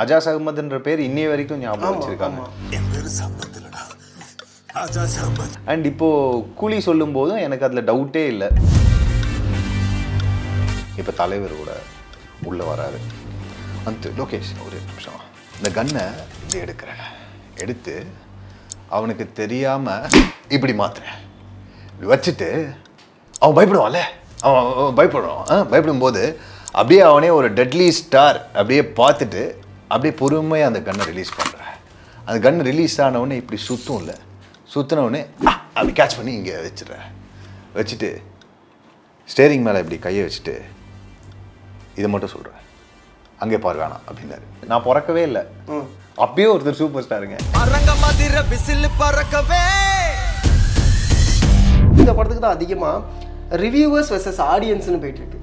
அஜாஸ் அகமதுன்ற பேர் இன்னைய வரைக்கும் ஞாபகம் வச்சிருக்காங்க. அண்ட் இப்போ கூலி சொல்லும் போதும் எனக்கு அதில் டவுட்டே இல்லை. இப்போ தலைவர் கூட உள்ளே வராரு. அந்த லோகேஷ் ஒரு நிமிஷம் இந்த கன்னை இப்படி எடுக்கிறேன், எடுத்து அவனுக்கு தெரியாமல் இப்படி மாத்துறேன், இப்படி வச்சுட்டு அவன் பயப்படுவான்ல, அவன் பயப்படுவான். பயப்படும்போது அப்படியே அவனே ஒரு டெட்லி ஸ்டார் அப்படியே பார்த்துட்டு அப்படியே பொறுமையாக அந்த கன்னை ரிலீஸ் பண்ணுறேன். அந்த கன்று ரிலீஸ் ஆனவுடனே இப்படி சுற்றும்ல, சுற்றினவுடனே அப்படி கேட்ச் பண்ணி இங்கே வச்சிடுறேன். வச்சுட்டு ஸ்டேரிங் மேலே இப்படி கையை வச்சுட்டு இதை மட்டும் சொல்கிறேன், அங்கே பார்வானா அப்படின்னாரு. நான் பிறக்கவே இல்லை, அப்பயே ஒருத்தர் சூப்பர் ஸ்டாருங்க. இந்த படத்துக்கு தான் அதிகமாக ரிவ்யூவர்ஸ் வெர்சஸ் ஆடியன்ஸ்னு போயிட்டு இருக்கு.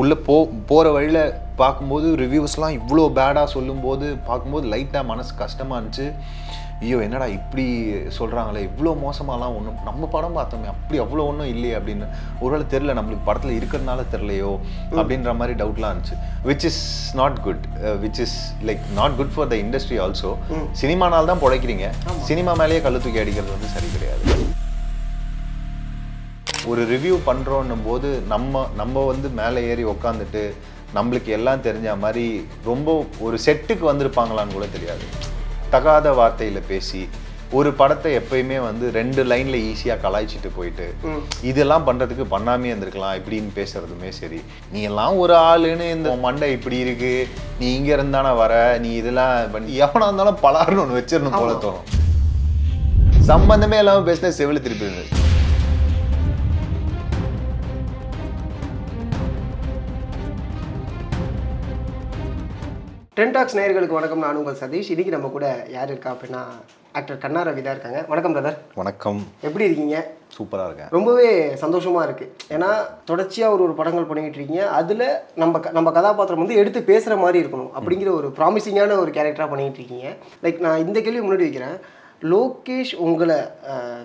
உள்ளே போகிற வழியில் பார்க்கும்போது ரிவ்யூஸ்லாம் இவ்வளோ பேடாக சொல்லும்போது பார்க்கும்போது லைட்டாக மனசு கஷ்டமாக இருந்துச்சு. ஐயோ என்னடா இப்படி சொல்கிறாங்களே, இவ்வளோ மோசமாலாம் ஒன்றும் நம்ம படம் பார்த்தோமே அப்படி அவ்வளோ ஒன்றும் இல்லையே அப்படின்னு. ஒருவேளை தெரில நம்மளுக்கு படத்தில் இருக்கிறதுனால தெரிலையோ அப்படின்ற மாதிரி டவுட்லாம் இருந்துச்சு. Which is not good, which is like not good for the industry also. சினிமானால் தான் பிழைக்கிறீங்க, சினிமா மேலேயே கல்லு தூக்கி அடிக்கிறது வந்து சரி கிடையாது. ஒரு ரிவ்யூ பண்ணுறோன்னும் போது நம்ம வந்து மேலே ஏறி உக்காந்துட்டு நம்மளுக்கு எல்லாம் தெரிஞ்ச மாதிரி ரொம்ப ஒரு செட்டுக்கு வந்திருப்பாங்களான்னு கூட தெரியாது. தகாத வார்த்தையில் பேசி ஒரு படத்தை எப்பயுமே வந்து 2 லைனில் ஈஸியாக கலாய்ச்சிட்டு போயிட்டு இதெல்லாம் பண்ணுறதுக்கு பண்ணாமே இருந்திருக்கலாம் இப்படின்னு பேசுறதுமே சரி. நீ எல்லாம் ஒரு ஆளுன்னு இந்த மண்டை இப்படி இருக்கு, நீ இங்கே இருந்தானே வர, நீ இதெல்லாம் பண்ணி எவனா இருந்தாலும் பலாருன்னு ஒன்று வச்சிடணும் போல தோணும். சம்பந்தமே இல்லாமல் பேசின செவில திருப்பி இருந்தது. ட்ரெண்ட் டாக்ஸ் நேயர்களுக்கு வணக்கம். நான் உங்கள் சதீஷ். இன்னைக்கு நம்ம கூட யார் இருக்கா அப்படின்னா ஆக்டர் கண்ணா ரவி தான் இருக்காங்க. வணக்கம் பிரதர். வணக்கம். எப்படி இருக்கீங்க? சூப்பராக இருக்கேன். ரொம்பவே சந்தோஷமாக இருக்குது. ஏன்னா தொடர்ச்சியாக ஒரு படங்கள் பண்ணிக்கிட்டு இருக்கீங்க. அதில் நம்ம கதாபாத்திரம் வந்து எடுத்து பேசுகிற மாதிரி இருக்கணும் அப்படிங்கிற ஒரு ப்ராமிசிங்கான ஒரு கேரக்டராக பண்ணிக்கிட்டு இருக்கீங்க. லைக் நான் இந்த கேள்வி முன்னாடி வைக்கிறேன். லோகேஷ் உங்களை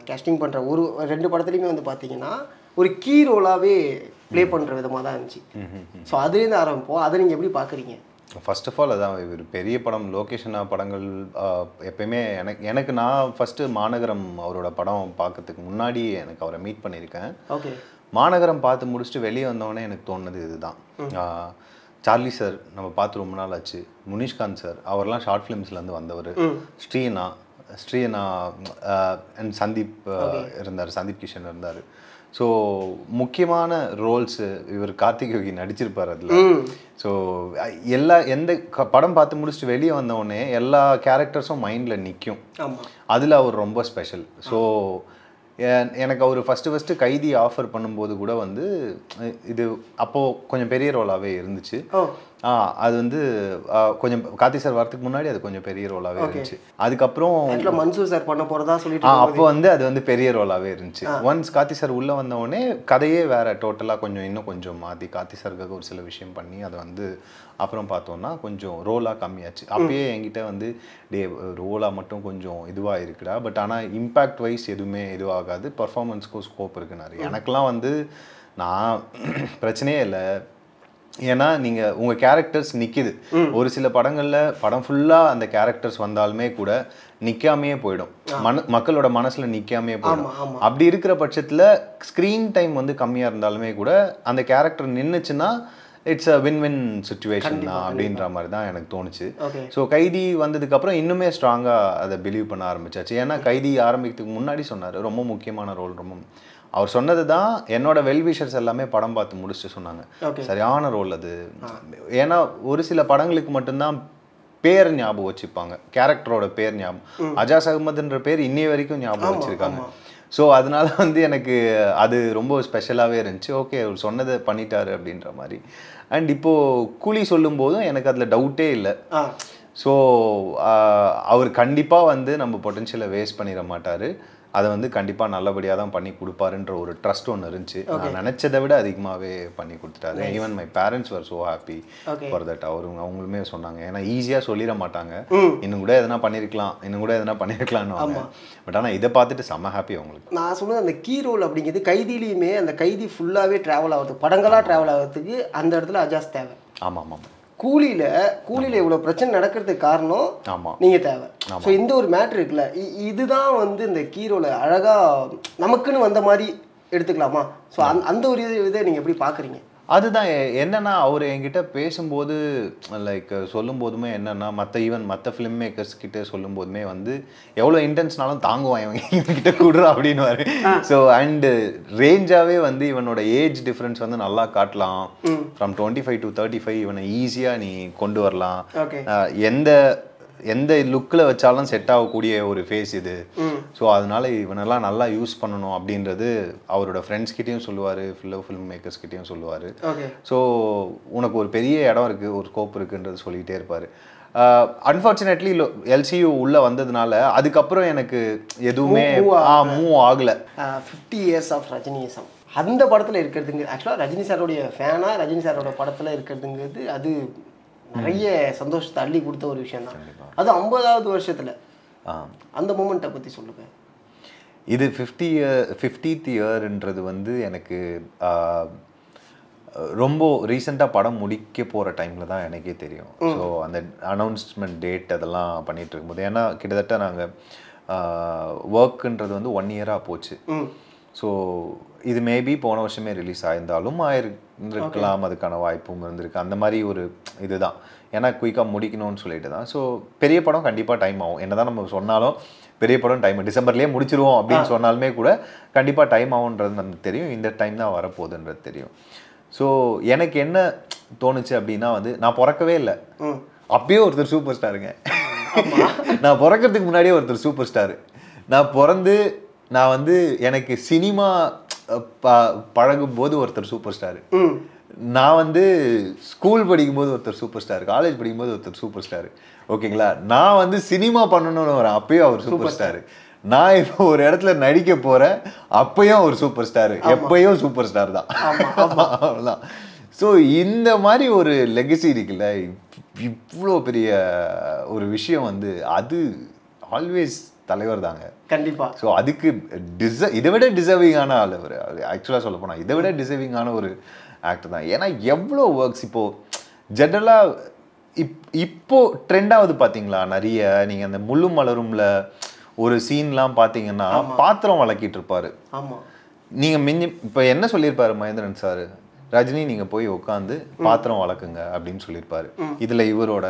கேஸ்டிங் பண்ணுற ஒரு 2 படத்துலையுமே வந்து பார்த்தீங்கன்னா ஒரு கீ ரோலாகவே ப்ளே பண்ணுற விதமாக தான் இருந்துச்சு. ஸோ அதுலேருந்து ஆரம்பிப்போம். அதை நீங்கள் எப்படி பார்க்குறீங்க? ஃபர்ஸ்ட் ஆஃப் ஆல் அதான் ஒரு பெரிய படம் லோகேஷனா படங்கள் எப்பயுமே எனக்கு நான் ஃபஸ்ட்டு மாநகரம் அவரோட படம் பார்க்கறதுக்கு முன்னாடி எனக்கு அவரை மீட் பண்ணியிருக்கேன். ஓகே. மாநகரம் பார்த்து முடிச்சுட்டு வெளியே வந்தோடனே எனக்கு தோணுது இதுதான். சார்லி சார் நம்ம பார்த்து ரொம்ப நாள் ஆச்சு. முனிஷ்காந்த் சார் அவர்லாம் ஷார்ட் ஃபிலிம்ஸ்லேருந்து வந்தவர். ஸ்ரீனா அண்ட் சந்தீப் இருந்தார், சந்தீப் கிஷன் இருந்தார். ஸோ முக்கியமான ரோல்ஸு இவர் கார்த்திக் யோகி நடிச்சிருப்பார் அதில். ஸோ எந்த படம் பார்த்து முடிச்சுட்டு வெளியே வந்தோடனே எல்லா கேரக்டர்ஸும் மைண்டில் நிற்கும். அதில் அவர் ரொம்ப ஸ்பெஷல். ஸோ எனக்கு அவர் ஃபஸ்ட்டு கைதி ஆஃபர் பண்ணும்போது கூட வந்து இது அப்போது கொஞ்சம் பெரிய ரோலாகவே இருந்துச்சு. அது வந்து கொஞ்சம் கார்த்தி சார் வரதுக்கு முன்னாடி அது கொஞ்சம் பெரிய ரோலாகவே இருந்துச்சு. அதுக்கப்புறம் மன்சூர் சார் பண்ண போகிறதா சொல்லிட்டு அப்போ வந்து அது வந்து பெரிய ரோலாகவே இருந்துச்சு. ஒன்ஸ் கார்த்தி சார் உள்ளே வந்தவுடனே கதையே வேறு டோட்டலாக இன்னும் கொஞ்சம் மாற்றி கார்த்தி சாருக்காக ஒரு சில விஷயம் பண்ணி அதை வந்து அப்புறம் பார்த்தோன்னா கொஞ்சம் ரோலாக கம்மியாச்சு. அப்பயே என்கிட்ட வந்து ரோலாக மட்டும் கொஞ்சம் இதுவாக இருக்குடா, பட் ஆனால் இம்பேக்ட் வைஸ் எதுவுமே இதுவாகாது, பர்ஃபார்மன்ஸ்க்கும் ஸ்கோப் இருக்குனாரு. எனக்கெலாம் வந்து நான் பிரச்சனையே இல்லை. ஏன்னா நீங்கள் உங்கள் கேரக்டர்ஸ் நிற்கிது. ஒரு சில படங்களில் படம் ஃபுல்லாக அந்த கேரக்டர்ஸ் வந்தாலுமே கூட நிற்காமையே போயிடும், மக்களோட மனசில் நிற்காமையே போயிடும். அப்படி இருக்கிற பட்சத்தில் ஸ்க்ரீன் டைம் வந்து கம்மியாக இருந்தாலுமே கூட அந்த கேரக்டர் நின்றுச்சுன்னா இட்ஸ் அ வின் சுச்சுவேஷன் தான் அப்படின்ற மாதிரி தான் எனக்கு தோணுச்சு. ஸோ கைதி வந்ததுக்கப்புறம் இன்னுமே ஸ்ட்ராங்காக அதை பிலீவ் பண்ண ஆரம்பிச்சாச்சு. ஏன்னா கைதி ஆரம்பிக்கிறதுக்கு முன்னாடி சொன்னார் ரொம்ப முக்கியமான ரோல். அவர் சொன்னது தான் என்னோட வெல்விஷர்ஸ் எல்லாமே படம் பார்த்து முடிச்சுட்டு சொன்னாங்க, சரியான ரோல் அது. ஏன்னா ஒரு சில படங்களுக்கு மட்டும்தான் பேர் ஞாபகம் வச்சுப்பாங்க, கேரக்டரோட பேர் ஞாபகம். அஜாஸ் அகமதுன்ற பேர் இன்னைய வரைக்கும் ஞாபகம் வச்சுருக்காங்க. ஸோ அதனால வந்து எனக்கு அது ரொம்ப ஸ்பெஷலாகவே இருந்துச்சு. ஓகே அவர் சொன்னதை பண்ணிட்டாரு அப்படின்ற மாதிரி. அண்ட் இப்போது கூலி சொல்லும் போதும் எனக்கு அதில் டவுட்டே இல்லை. ஸோ அவர் கண்டிப்பாக வந்து நம்ம பொட்டன்ஷியலை வேஸ்ட் பண்ணிட மாட்டார், அதை வந்து கண்டிப்பாக நல்லபடியாக தான் பண்ணி கொடுப்பாருன்ற ஒரு ட்ரஸ்ட் ஒன்று இருந்துச்சு. நான் நினச்சதை விட அதிகமாகவே பண்ணி கொடுத்துட்டாரு. Even my parents var so happy for that. அவங்களுமே சொன்னாங்க, ஏன்னா ஈஸியாக சொல்லிட மாட்டாங்க, இன்னும் கூட எதனா பண்ணியிருக்கலாம்னு. பட் ஆனால் இதை பார்த்துட்டு செம்ம ஹாப்பி அவங்களுக்கு. நான் சொன்னது அந்த கீ ரோல் அப்படிங்கிறது கைதிலையுமே அந்த கைதி ஃபுல்லாகவே ட்ராவல் ஆகிறதுக்கு, படங்களாக ட்ராவல் ஆகிறதுக்கு அந்த இடத்துல அஜாஸ் தேவை. ஆமாம். கூலியில் இவ்வளோ பிரச்சனை நடக்கிறதுக்கு காரணம் நீங்கள் தேவை. ஸோ இந்த ஒரு மேட்ரு இருக்குல்ல, இதுதான் வந்து இந்த கீரோல அழகாக நமக்குன்னு வந்த மாதிரி எடுத்துக்கலாமா? ஸோ அந்த ஒரு இதை நீங்கள் எப்படி பார்க்குறீங்க? அதுதான் என்னன்னா, அவர் என்கிட்ட பேசும்போது லைக் சொல்லும் போதுமே என்னன்னா, மற்ற ஃபிலிம் மேக்கர்ஸ் கிட்ட சொல்லும் போதுமே வந்து எவ்வளோ இன்டென்ஸ்னாலும் தாங்குவான் இவங்கிட்ட கூடுறா அப்படின்னு. ஸோ அண்டு ரேஞ்சாகவே வந்து இவனோட ஏஜ் டிஃப்ரென்ஸ் வந்து நல்லா காட்டலாம். ஃப்ரம் 25 to 35 இவனை ஈஸியாக நீ கொண்டு வரலாம். எந்த லுக்கில் வச்சாலும் செட் ஆகக்கூடிய ஒரு ஃபேஸ் இது. ஸோ அதனால இவனெல்லாம் நல்லா யூஸ் பண்ணணும் அப்படின்றது அவரோட ஃப்ரெண்ட்ஸ்கிட்டையும் சொல்லுவார், ஃபிலிம் மேக்கர்ஸ்கிட்டையும் சொல்லுவார். ஸோ உனக்கு ஒரு பெரிய இடம் இருக்குது, ஒரு ஸ்கோப் இருக்குன்றது சொல்லிகிட்டே இருப்பார். அன்ஃபார்ச்சுனேட்லி எல்சியூ உள்ளே வந்ததுனால அதுக்கப்புறம் எனக்கு எதுவுமே மூவ் ஆகலை. 50 years ஆஃப் ரஜினிசம் அந்த படத்தில் இருக்கிறதுங்க. ஆக்சுவலாக ரஜினி சாரோடைய ஃபேனாக ரஜினி சாரோட படத்தில் இருக்கிறதுங்கிறது அது நிறைய சந்தோஷத்தை அள்ளி கொடுத்த ஒரு விஷயம் தான். அது 50வது வருஷத்தில் அந்த மூமெண்ட்டை பற்றி சொல்லுங்கள். இது 50th இயர்ன்றது வந்து எனக்கு ரொம்ப ரீசெண்டாக படம் முடிக்க போகிற டைமில் தான் எனக்கே தெரியும். ஸோ அந்த அனௌன்ஸ்மெண்ட் டேட் அதெல்லாம் பண்ணிகிட்டு இருக்கும்போது, ஏன்னா கிட்டத்தட்ட நாங்கள் ஒர்க்குன்றது வந்து 1 year போச்சு. ஸோ இது மேபி போன வருஷமே ரிலீஸ் ஆயிருந்தாலும் ஆயிருந்திருக்கலாம், அதுக்கான வாய்ப்பும் இருந்திருக்கு. அந்த மாதிரி ஒரு இதுதான், ஏன்னா குயிக்காக முடிக்கணும்னு சொல்லிட்டு தான். ஸோ பெரிய படம் கண்டிப்பாக டைம் ஆகும். என்ன தான் நம்ம சொன்னாலும் பெரிய படம் டைம் டிசம்பர்லேயே முடிச்சிருவோம் அப்படின்னு சொன்னாலுமே கூட கண்டிப்பாக டைம் ஆகுன்றது நமக்கு தெரியும். இந்த டைம் தான் வரப்போகுதுன்றது தெரியும். ஸோ எனக்கு என்ன தோணுச்சு அப்படின்னா வந்து, நான் பிறக்கவே இல்லை, அப்பயே ஒருத்தர் சூப்பர் ஸ்டாருங்க. நான் பிறக்கிறதுக்கு முன்னாடியே ஒருத்தர் சூப்பர் ஸ்டாரு. நான் பிறந்து நான் வந்து எனக்கு சினிமா பழகும் போது ஒருத்தர் சூப்பர் ஸ்டாரு. நான் வந்து ஸ்கூல் படிக்கும்போது ஒருத்தர் சூப்பர் ஸ்டார், காலேஜ் படிக்கும்போது ஒருத்தர் சூப்பர் ஸ்டாரு. ஓகேங்களா? நான் வந்து சினிமா பண்ணணும்னு வரேன், அப்பயும் அவர் சூப்பர் ஸ்டாரு. நான் இப்போ ஒரு இடத்துல நடிக்க போகிறேன், அப்பயும் அவர் சூப்பர் ஸ்டாரு, எப்பயும் சூப்பர் ஸ்டார் தான். அவ்வளோதான். ஸோ இந்த மாதிரி ஒரு லெகசி இருக்குல்ல, இவ்வளோ பெரிய ஒரு விஷயம் வந்து அது ஆல்வேஸ் தலைவர் தாங்க கண்டிப்பா. ஸோ அதுக்கு இதை விட டிசர்விங்கான ஆள் அவர். ஆக்சுவலாக சொல்ல போனால் இதை விட டிசர்விங்கான ஒரு ஆக்டர் தான். ஏன்னா எவ்வளோ ஒர்க்ஸ் இப்போது ஜென்ரலாக இப்போ ட்ரெண்டாவது பார்த்தீங்களா நிறைய. நீங்கள் அந்த முள்ளு மலரும்ல ஒரு சீன்லாம் பார்த்தீங்கன்னா பாத்திரம் வளக்கிட்டு இருப்பாரு. நீங்கள் இப்போ என்ன சொல்லியிருப்பாரு மகேந்திரன் சார், ரஜினி நீங்கள் போய் உட்காந்து பாத்திரம் வளர்க்குங்க அப்படின்னு சொல்லியிருப்பாரு. இதில் இவரோட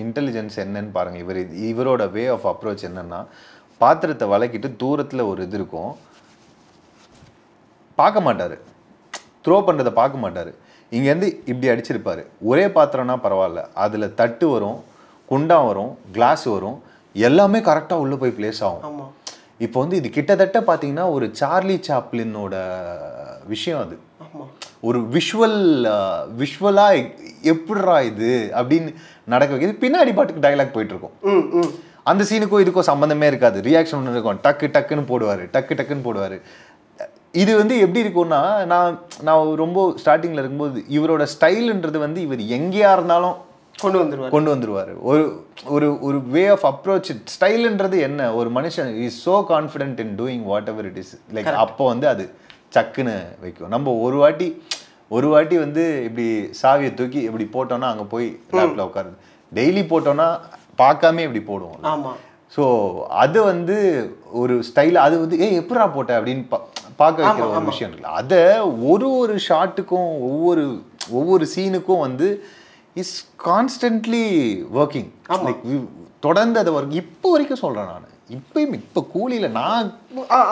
இன்டெலிஜென்ஸ் என்னன்னு பாருங்கள். இவரோட வே ஆஃப் அப்ரோச் என்னன்னா, பாத்திரத்தை வளக்கிட்டு தூரத்தில் ஒரு இது இருக்கும், பார்க்க மாட்டார், த்ரோ பண்ணுறதை பார்க்க மாட்டார். இங்கேருந்து இப்படி அடிச்சிருப்பார். ஒரே பாத்திரம்னா பரவாயில்ல, அதில் தட்டு வரும், குண்டான் வரும், கிளாஸ் வரும், எல்லாமே கரெக்டாக உள்ளே போய் பிளேஸ் ஆகும். இப்போ வந்து இது கிட்டத்தட்ட பார்த்தீங்கன்னா ஒரு சார்லி சாப்ளினோட விஷயம். அது ஒரு விஷுவலாக எப்படிரா இது அப்படின்னு நடக்க வைக்கிறது. பின்னாடி பாட்டுக்கு டைலாக் போயிட்டு இருக்கும். அந்த சீனுக்கும் இதுக்கும் சம்மந்தமே இருக்காது, ரியாக்ஷன் ஒன்று இருக்கும், டக்குன்னு போடுவார். இது வந்து எப்படி இருக்கும்னா, நான் ரொம்ப ஸ்டார்டிங்கில் இருக்கும்போது இவரோட ஸ்டைலுன்றது வந்து இவர் எங்கேயா இருந்தாலும் கொண்டு வந்துருவார். ஒரு வே ஆஃப் அப்ரோச். ஸ்டைலுன்றது என்ன, ஒரு மனுஷன் is so confident in doing what ever it is like, அப்போ வந்து அது சக்குன்னு வைக்கும். நம்ம ஒரு வாட்டி வந்து இப்படி சாவியை தூக்கி இப்படி போட்டோன்னா அங்கே போய் லேப்ல உட்காருது, டெய்லி போட்டோன்னா பார்க்காம இப்படி போடுவோம். ஸோ அது வந்து ஒரு ஸ்டைல். அது வந்து எப்படா போட்ட அப்படின்னு பார்க்க வைக்கிற ஒரு விஷயம் இருக்குல்ல. அதை ஒரு ஷாட்டுக்கும் ஒவ்வொரு சீனுக்கும் வந்து இஸ் கான்ஸ்டன்ட்லி ஒர்க்கிங். லைக் தொடர்ந்து அதை ஒர்க் இப்போ வரைக்கும் சொல்கிறேன் நான். இப்போ கூலியில் நான்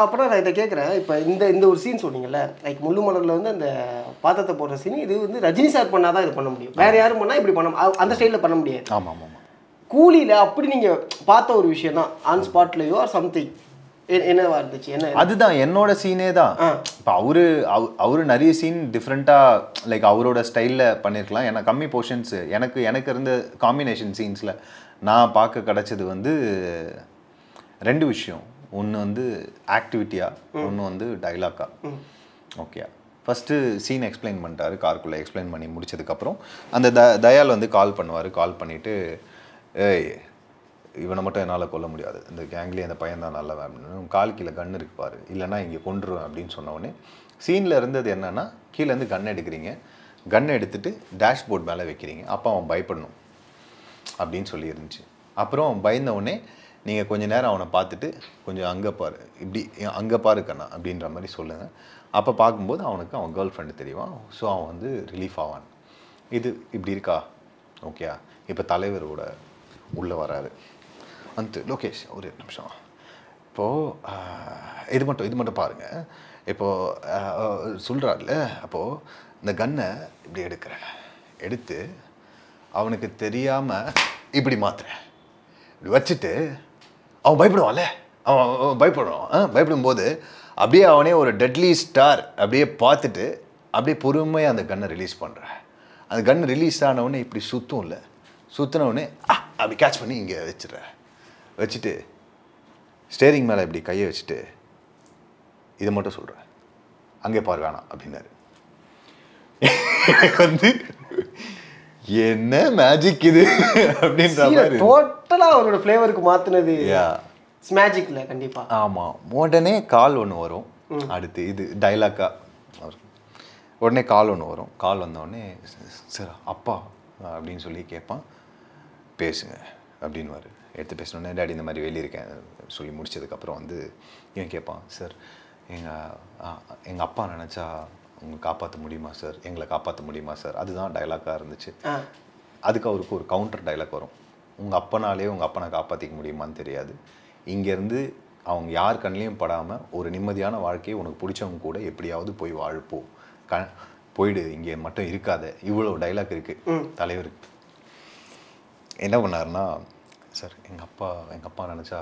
அப்புறம் நான் இதை கேட்குறேன். இப்போ இந்த ஒரு சீன் சொன்னீங்கல்ல, லைக் முள்ளு மலரில் வந்து அந்த பாத்திரத்தை போடுற சீன், இது வந்து ரஜினி சார் பண்ணால் தான் இது பண்ண முடியும், வேறு யாரும் பண்ணால் இப்படி அந்த ஸ்டைலில் பண்ண முடியாது. ஆமாம். கூலியில் அப்படி நீங்கள் பார்த்த ஒரு விஷயம் தான், ஆன் ஸ்பாட்லேயோ ஆர் சம்திங் என்னவா இருந்துச்சு? என்ன அதுதான் என்னோட சீனே தான். இப்போ அவரு நிறைய சீன் டிஃப்ரெண்ட்டாக லைக் அவரோட ஸ்டைலில் பண்ணியிருக்கலாம். ஏன்னா கம்மி போர்ஷன்ஸ் எனக்கு இருந்த காம்பினேஷன் சீன்ஸில் நான் பார்க்க கிடச்சது வந்து 2 விஷயம். ஒன்று வந்து ஆக்டிவிட்டியா, ஒன்று வந்து டைலாக்கா. ஓகே, ஃபஸ்ட்டு சீன் எக்ஸ்பிளைன் பண்ணிட்டாரு. காருக்குள்ளே எக்ஸ்பிளைன் பண்ணி முடிச்சதுக்கப்புறம் அந்த தயால் வந்து கால் பண்ணுவார். கால் பண்ணிவிட்டு, இவனை மட்டும் என்னால் கொல்ல முடியாது, இந்த கேங்லேயே அந்த பையன் தான் நல்லவன் அப்படின்னு, கால் கீழே கன் இருக்குப்பார், இல்லைனா இங்கே கொண்டுருவேன் அப்படின்னு சொன்னோடனே சீனில் இருந்தது என்னென்னா, கீழேருந்து கன் எடுக்கிறீங்க, கன்னை எடுத்துகிட்டு டேஷ்போர்ட் மேலே வைக்கிறீங்க, அப்போ அவன் பயப்படணும் அப்படின்னு சொல்லி இருந்துச்சு. அப்புறம் பயந்த உடனே நீங்கள் கொஞ்சம் நேரம் அவனை பார்த்துட்டு கொஞ்சம் அங்கே பாரு, இப்படி அங்கே பாரு கண்ணா அப்படின்ற மாதிரி சொல்லுங்கள். அப்போ பார்க்கும்போது அவனுக்கு அவன் கேர்ள் ஃப்ரெண்டு தெரியுவான். ஸோ அவன் வந்து ரிலீஃப் ஆவான். இது இப்படி இருக்கா? ஓகேயா? இப்போ தலைவரோட உள்ளே வராரு வந்து, லோகேஷ் ஒரு நிமிஷம், இப்போது இது மட்டும் பாருங்கள். இப்போது சொல்கிறாருல, அப்போது இந்த கன்னை இப்படி எடுத்து அவனுக்கு தெரியாமல் இப்படி மாத்துறேன், இப்படி வச்சுட்டு அவன் பயப்படுவான்ல, அவன் பயப்படும்போது அப்படியே அவனே ஒரு டெட்லி ஸ்டார் அப்படியே பார்த்துட்டு அப்படியே பொறுமையாக அந்த கன்னை ரிலீஸ் பண்ணுறேன். அந்த கன் ரிலீஸ் ஆனவுடனே இப்படி சுற்றும்ல, சுற்றினவுடனே அப்படி கேட்ச் பண்ணி இங்கே வச்சுட்டு ஸ்டேரிங் மேலே இப்படி கையை வச்சுட்டு இதை மட்டும் சொல்கிறேன், அங்கே பாரு வேணாம் அப்படின்னாரு. வந்து என்ன மேஜிக் இது அப்படின்ற மாதிரி டோட்டலாக அவரோட ஃப்ளேவருக்கு மாற்றினது மேஜிக்ல கண்டிப்பாக. ஆமாம். உடனே கால் ஒன்று வரும். அடுத்து இது டைலாக்கா உடனே கால் ஒன்று வரும். கால் வந்தோடனே சார் அப்பா அப்படின்னு சொல்லி கேட்பான். பேசுங்க அப்படின்வாரு. எடுத்து பேசினோடனே டேடி இந்த மாதிரி வெளியே இருக்கேன் சொல்லி முடிச்சதுக்கப்புறம் வந்து இவன் கேட்பான், சார் எங்கள் அப்பா நினச்சா உங்களை காப்பாற்ற முடியுமா சார், எங்களை காப்பாற்ற முடியுமா சார். அதுதான் டைலாக்காக இருந்துச்சு. அதுக்கு அவருக்கு ஒரு கவுண்டர் டைலாக் வரும், உங்கள் அப்பனாலே உங்கள் அப்பனை காப்பாற்றிக்க முடியுமான்னு தெரியாது, இங்கேருந்து அவங்க யார் கண்ணிலையும் படாமல் ஒரு நிம்மதியான வாழ்க்கையை உனக்கு பிடிச்சவங்க கூட எப்படியாவது போய் வாழ்ப்போ, போயிடு, இங்கே மட்டும் இருக்காத. இவ்வளோ டைலாக் இருக்குது தலைவருக்கு. என்ன பண்ணாருன்னா, சார் எங்கள் அப்பா நினச்சா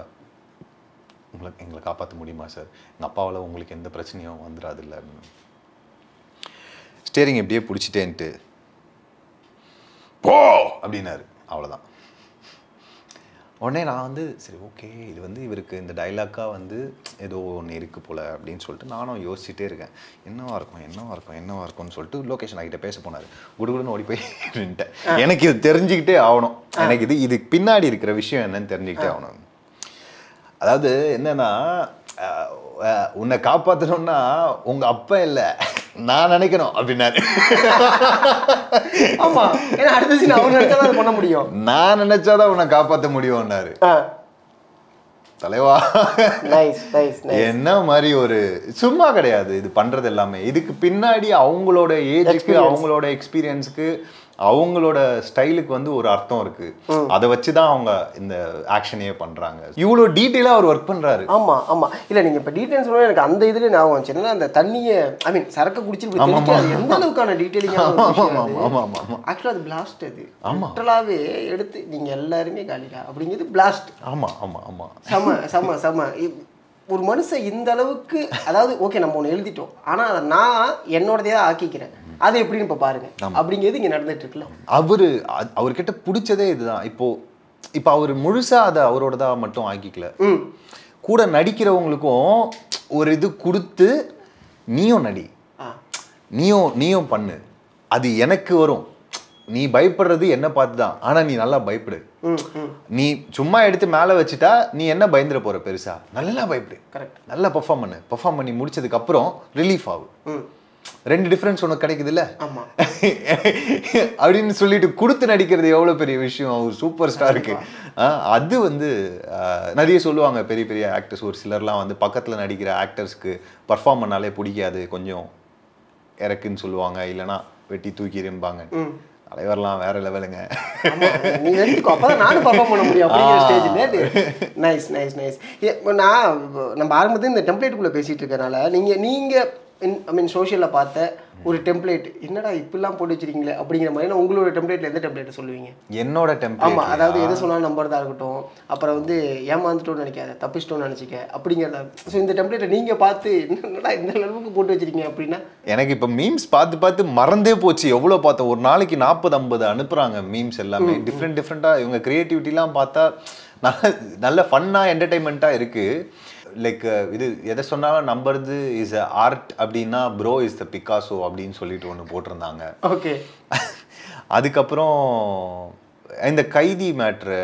எங்களை காப்பாற்ற முடியுமா சார், எங்கள் அப்பாவால் உங்களுக்கு எந்த பிரச்சனையும் வந்துடாது இல்லை அப்படின்னு. ஸ்டேரிங் எப்படியே பிடிச்சிட்டேன்ட்டு போ அப்படின்னாரு. அவ்வளோதான். உடனே நான் வந்து சரி ஓகே, இது வந்து இவருக்கு இந்த டைலாக்காக வந்து ஏதோ ஒன்று இருக்குது போல் அப்படின்னு சொல்லிட்டு நானும் யோசிச்சுட்டே இருக்கேன். என்னவா இருக்கும்னு சொல்லிட்டு லோகேஷன் ஆகிட்ட பேச போனார். குடுகுடுன்னு ஓடி போய் நின்ட்டேன். எனக்கு இது தெரிஞ்சுக்கிட்டே ஆகணும், எனக்கு இதுக்கு பின்னாடி இருக்கிற விஷயம் என்னன்னு தெரிஞ்சுக்கிட்டே ஆகணும். அதாவது என்னன்னா, உன்னை காப்பாற்றணும்னா உங்க அப்பா இல்லை நான் நினைக்கணும் அப்படின்னாரு. ஆமா, ஏன்னா அடுத்த சீன் அவங்க நினைச்சாதான் பண்ண முடியும், நான் நினைச்சாதான் உன்னை காப்பாற்ற முடியும்னாரு. தலைவா என்ன மாதிரி ஒரு சும்மா கிடையாது இது பண்றது எல்லாமே. இதுக்கு பின்னாடி அவங்களோட ஏஜுக்கு, அவங்களோட எக்ஸ்பீரியன்ஸுக்கு, அவங்களோட ஸ்டைலுக்கு வந்து ஒரு அர்த்தம் இருக்கு. அதை வச்சுதான் அவங்க இந்த ஆக்ஷனையே பண்றாங்க. இவ்வளோ டீட்டெயிலா அவர் ஒர்க் பண்றாரு. ஆமா ஆமா. இல்ல நீங்க இப்ப டீடைல்ஸ் சொன்னா எனக்கு அந்த இதுல ஞாபகம் வந்துச்சு. என்னன்னா அந்த தண்ணியை ஐ மீன் சரக்கு குடிச்சிட்டு எந்த அளவுக்கான டீடைலிங்கா ஆக்சுவலா அது பிளாஸ்ட். அது டோட்டலாவே எடுத்து நீங்க எல்லாருமே காலிடா அப்படிங்கிறது பிளாஸ்ட். ஆமா ஆமா ஆமா. செம செம செம. ஒரு மனுஷன் இந்த அளவுக்கு, அதாவது ஓகே நம்ம ஒன்று எழுதிட்டோம், ஆனா அதை நான் என்னோடதே தான் ஆக்கிக்கிறேன், அது எப்படின்னு இப்போ பாருங்க அப்படிங்கிறது இங்கே நடந்துட்டு இருக்குல்ல. அவர்கிட்ட பிடிச்சதே இதுதான். இப்போ அவர் முழுசா அதை அவரோடதா மட்டும் ஆக்கிக்கல, கூட நடிக்கிறவங்களுக்கும் ஒரு இது கொடுத்து நீயும் நடி, நீயும் பண்ணு, அது எனக்கு வரும், நீ பயப்படுறது என்ன பார்த்து தான், ஆனா நீ நல்லா பயப்படு. நீ சும்மா எடுத்து மேலே வச்சுட்டா நீ என்ன பயந்துட போற பெருசா, நல்லா பயப்படு, நல்லா பெர்ஃபார்ம் பண்ணி முடிச்சதுக்கு அப்புறம் ரிலீஃப் ஆகும். ரெண்டு டிஃபரன்ஸ் உனக்கு கிடைக்குது இல்ல அப்படின்னு சொல்லிட்டு கொடுத்து நடிக்கிறது எவ்வளவு பெரிய விஷயம். அவர் சூப்பர் ஸ்டாருக்கு அது வந்து நிறைய சொல்லுவாங்க. பெரிய பெரிய ஆக்டர்ஸ் ஒரு சிலர்லாம் வந்து பக்கத்துல நடிக்கிற ஆக்டர்ஸ்க்கு பர்ஃபார்ம் பண்ணாலே பிடிக்காது, கொஞ்சம் இறக்குன்னு சொல்லுவாங்க, இல்லைன்னா வெட்டி தூக்கிருப்பாங்க. தலைவர்லாம் வேற லெவலுங்க. நீ எடுத்துக்கோ, அப்பதான் நானும் பர்ஃபார்ம் பண்ண முடியும் அப்படிங்கிற ஸ்டேஜ்ல. Nice nice nice. நான் நம்ம ஆரம்பத்துல இந்த டெம்ப்ளேட்டுக்குள்ள பேசிட்டு இருக்கனால நீங்க ஐ மீன் சோஷியலில் பார்த்த ஒரு டெம்ப்ளேட், என்னடா இப்படிலாம் போட்டு வச்சிருக்கீங்களே அப்படிங்கிற மாதிரி, உங்களோட டெம்ப்ளேட்ல எந்த டெம்ப்ளேட் சொல்லுவீங்க? என்னோட டெம்ப்ளேட் ஆமாம், அதாவது எது சொன்னாலும் நம்புறதா இருக்கட்டும், அப்புறம் வந்து ஏமாந்துட்டோன்னு நினைக்காத, தப்பிச்சிட்டோன்னு நினச்சிக்க அப்படிங்கிறத. ஸோ இந்த டெம்ப்ளேட்டை நீங்கள் பார்த்து என்னடா இந்த அளவுக்கு போட்டு வச்சிருக்கீங்க அப்படின்னா, எனக்கு இப்போ மீம்ஸ் பார்த்து மறந்தே போச்சு எவ்வளோ பார்த்தோம். ஒரு நாளைக்கு 40-50 அனுப்புகிறாங்க மீம்ஸ் எல்லாமே டிஃப்ரெண்ட்டாக. இவங்க க்ரியேட்டிவிட்டிலாம் பார்த்தா நல்ல ஃபன்னாக என்டர்டைன்மெண்ட்டாக இருக்குது. லைக் இது எதை சொன்னாலும் நம்புறது இஸ் அ ஆர்ட் அப்படின்னா ப்ரோ இஸ் த பிகாசோ அப்படின்னு சொல்லிட்டு ஒன்று போட்டிருந்தாங்க. ஓகே. அதுக்கப்புறம் இந்த கைதி மேட்ரு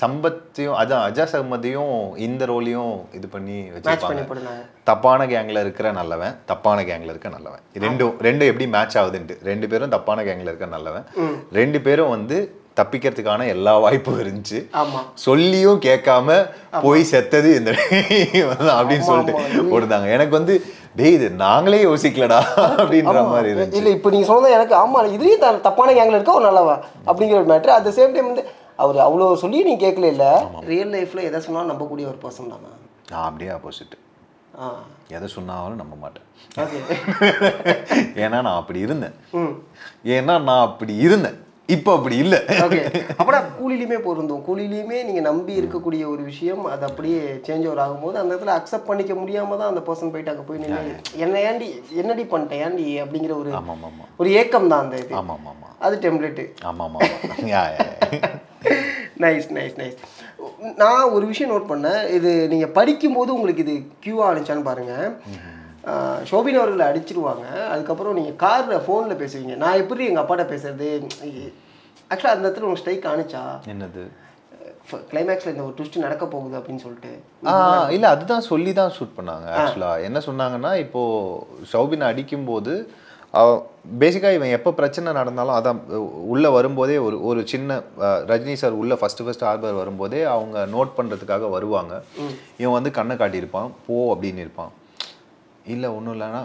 சம்பத்தையும் அதான் அஜாஸ் அகமதையும் இந்த ரோலையும் இது பண்ணி வச்சிருப்பாங்க. தப்பான கேங்ல இருக்கிற நல்லவன், தப்பான கேங்ல இருக்க நல்லவன், ரெண்டும் எப்படி மேட்ச் ஆகுதுன்ட்டு. 2 பேரும் தப்பான கேங்ல இருக்க நல்லவன், 2 பேரும் வந்து தப்பிக்கிறதுக்கான எல்லா வாய்ப்பும் இருந்துச்சு. சொல்லியும் கேட்காம போய் செத்தது இந்த அப்படின்னு சொல்லிட்டு ஓடுதாங்க. எனக்கு வந்து டேய் இது நாங்களே யோசிக்கலடா அப்படின்ற மாதிரி இருந்துச்சு. இல்லை இப்போ நீங்கள் சொன்னது எனக்கு ஆமாம் இதுலேயும் தப்பான கேங்கில் இருக்க ஒரு நல்லவா அப்படிங்கிற ஒரு matter. At the same time வந்து அவர் அவ்வளோ சொல்லி நீங்கள் கேட்கல. இல்லை ரியல் லைஃப்பில் எதை சொன்னாலும் நம்பக்கூடிய ஒரு பர்சன் தானே. நான் அப்படியே ஆப்போசிட். எதை சொன்னாலும் நம்ப மாட்டேன். ஏன்னா நான் அப்படி இருந்தேன். இப்போ அப்படி இல்லை. அப்படியே கூலிலையுமே பொருந்தும். கூலிலையுமே நீங்கள் நம்பி இருக்கக்கூடிய ஒரு விஷயம் அது அப்படியே சேஞ்ச் ஓவர் ஆகும்போது அந்த இடத்துல அக்செப்ட் பண்ணிக்க முடியாமல் தான் அந்த பர்சன் போயிட்டு அங்கே போய் நின்று என்னடி பண்ணிட்டேன் ஏன்டி அப்படிங்கிற ஒரு ஏக்கம் தான் அந்த இது. அது டெம்ப்ளேட்டு. நைஸ். நான் ஒரு விஷயம் நோட் பண்ணேன். இது நீங்கள் படிக்கும்போது உங்களுக்கு இது கியூவாக அனுப்பிச்சான்னு பாருங்கள். ஷோபின் அவர்களை அடிச்சிருவாங்க. அதுக்கப்புறம் நீங்கள் காரில் ஃபோனில் பேசுவீங்க. நான் எப்படி எங்கள் அப்பாட்ட பேசுறது ஆக்சுவலாக அந்த இடத்துல உங்களுக்கு ஸ்ட்ரைக் ஆனிச்சா? என்னது கிளைமேக்ஸில் இந்த ஒரு ட்விஸ்ட் நடக்க போகுது அப்படின்னு சொல்லிட்டு? இல்லை அதுதான் சொல்லி தான் ஷூட் பண்ணாங்க. ஆக்சுவலாக என்ன சொன்னாங்கன்னா, இப்போது ஷோபினை அடிக்கும்போது பேசிக்காக இவன் எப்போ பிரச்சனை நடந்தாலும் அதான் உள்ளே வரும்போதே ஒரு சின்ன ரஜினி சார் உள்ளே ஃபஸ்ட்டு ஆர்பர் வரும்போதே அவங்க நோட் பண்ணுறதுக்காக வருவாங்க. இவன் வந்து கண்ணை காட்டியிருப்பான், போ அப்படின்னு இருப்பான். இல்லை ஒன்றும் இல்லைன்னா